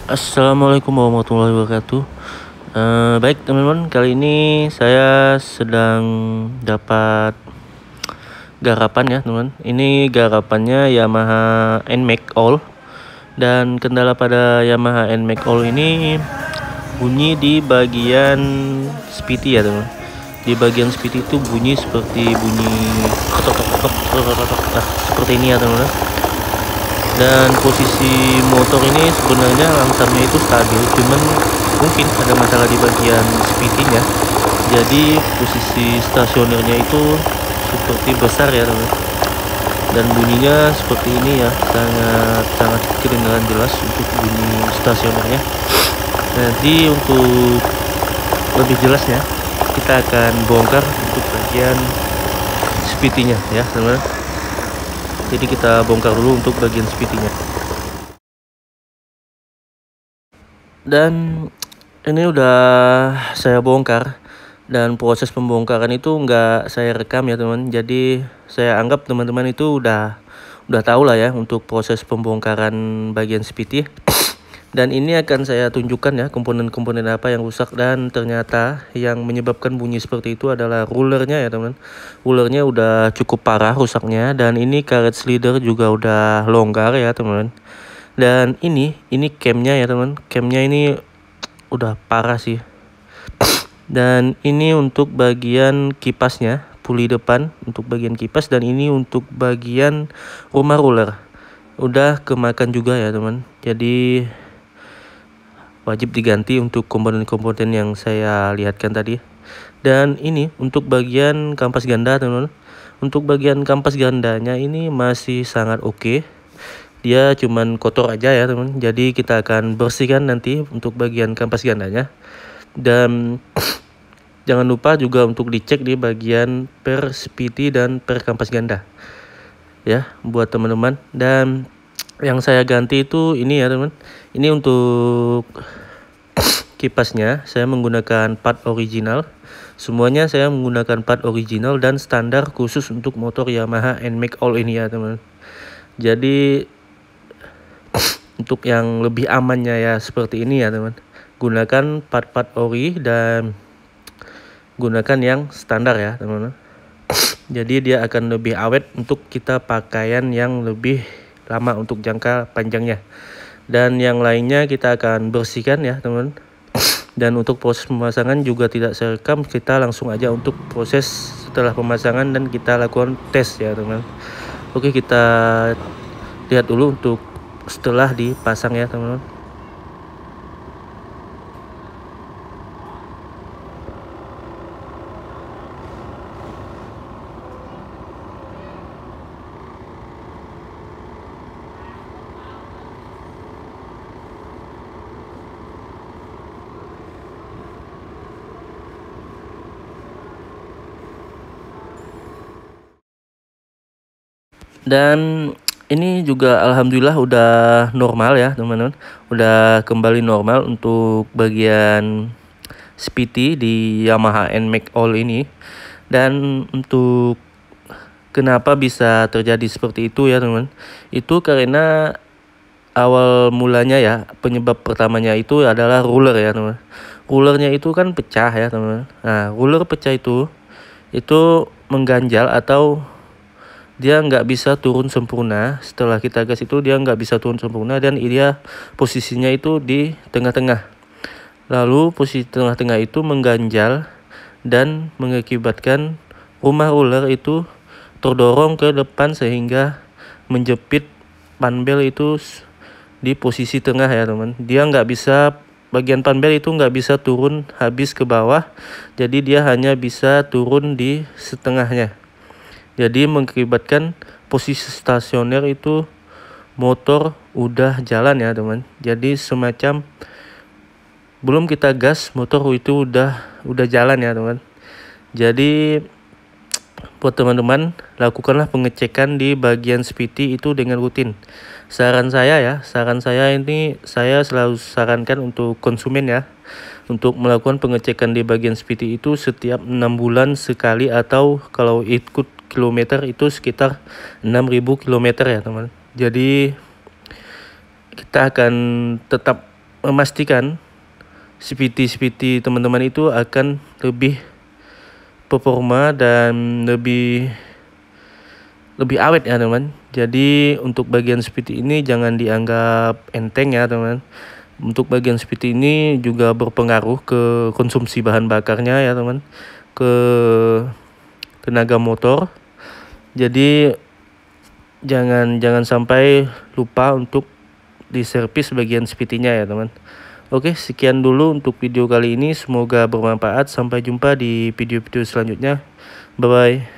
Assalamualaikum warahmatullahi wabarakatuh. Baik teman-teman, kali ini saya sedang dapat garapan ya teman. Ini garapannya Yamaha NMAX All, dan kendala pada Yamaha NMAX All ini bunyi di bagian speedy ya teman. Di bagian speedy itu bunyi seperti bunyi seperti ini ya teman. Dan posisi motor ini sebenarnya langsungnya itu stabil, cuman mungkin ada masalah di bagian speednya. Jadi posisi stasionernya itu seperti besar ya teman, dan bunyinya seperti ini ya, sangat kedengaran jelas untuk bunyi stasionernya. Jadi untuk lebih jelasnya kita akan bongkar untuk bagian speednya ya teman. Jadi kita bongkar dulu untuk bagian speednya. Dan ini udah saya bongkar, dan proses pembongkaran itu nggak saya rekam ya teman. Jadi saya anggap teman-teman itu udah tahu lah ya untuk proses pembongkaran bagian speedy. Dan ini akan saya tunjukkan ya komponen-komponen apa yang rusak, dan ternyata yang menyebabkan bunyi seperti itu adalah rulernya ya teman. Rulernya udah cukup parah rusaknya, dan ini karet slider juga udah longgar ya teman. Dan ini camnya ya teman, camnya ini udah parah sih. Dan ini untuk bagian kipasnya, puli depan untuk bagian kipas, dan ini untuk bagian rumah ruler udah kemakan juga ya teman. Jadi wajib diganti untuk komponen-komponen yang saya lihatkan tadi. Dan ini untuk bagian kampas ganda teman. Untuk bagian kampas gandanya ini masih sangat oke. Dia cuman kotor aja ya teman. Jadi kita akan bersihkan nanti untuk bagian kampas gandanya. Dan jangan lupa juga untuk dicek di bagian per speedy dan per kampas ganda ya buat teman-teman. Dan yang saya ganti itu ini ya teman. Ini untuk kipasnya saya menggunakan part original. Semuanya saya menggunakan part original dan standar khusus untuk motor Yamaha NMAX All ini ya teman. Jadi untuk yang lebih amannya ya seperti ini ya teman, gunakan part-part ori dan gunakan yang standar ya teman. Jadi dia akan lebih awet untuk kita pakaian yang lebih lama untuk jangka panjangnya. Dan yang lainnya kita akan bersihkan ya teman. Dan untuk proses pemasangan juga tidak saya rekam, kita langsung aja untuk proses setelah pemasangan dan kita lakukan tes ya teman. Oke, kita lihat dulu untuk setelah dipasang ya teman-teman. Dan ini juga alhamdulillah udah normal ya teman-teman, udah kembali normal untuk bagian speedy di Yamaha NMAX All ini. Dan untuk kenapa bisa terjadi seperti itu ya teman, itu karena awal mulanya ya, penyebab pertamanya itu adalah ruler ya teman. Rulernya itu kan pecah ya teman. Nah, ruler pecah itu mengganjal atau dia nggak bisa turun sempurna. Setelah kita gas itu dia nggak bisa turun sempurna, dan dia posisinya itu di tengah-tengah. Lalu posisi tengah-tengah itu mengganjal dan mengakibatkan rumah ruler itu terdorong ke depan sehingga menjepit panbel itu di posisi tengah ya teman. Dia nggak bisa, bagian panbel itu nggak bisa turun habis ke bawah, jadi dia hanya bisa turun di setengahnya. Jadi mengakibatkan posisi stasioner itu motor udah jalan ya teman. Jadi semacam belum kita gas motor itu udah jalan ya teman. Jadi buat teman-teman, lakukanlah pengecekan di bagian speedy itu dengan rutin. Saran saya ini, saya selalu sarankan untuk konsumen ya, untuk melakukan pengecekan di bagian speedy itu setiap 6 bulan sekali, atau kalau ikut kilometer itu sekitar 6.000 kilometer ya teman. Jadi kita akan tetap memastikan CVT teman-teman itu akan lebih performa dan lebih awet ya teman. Jadi untuk bagian CVT ini jangan dianggap enteng ya teman. Untuk bagian CVT ini juga berpengaruh ke konsumsi bahan bakarnya ya teman, ke tenaga motor. Jadi jangan sampai lupa untuk diservis bagian CVT-nya ya teman. Oke, sekian dulu untuk video kali ini. Semoga bermanfaat. Sampai jumpa di video-video selanjutnya. Bye-bye.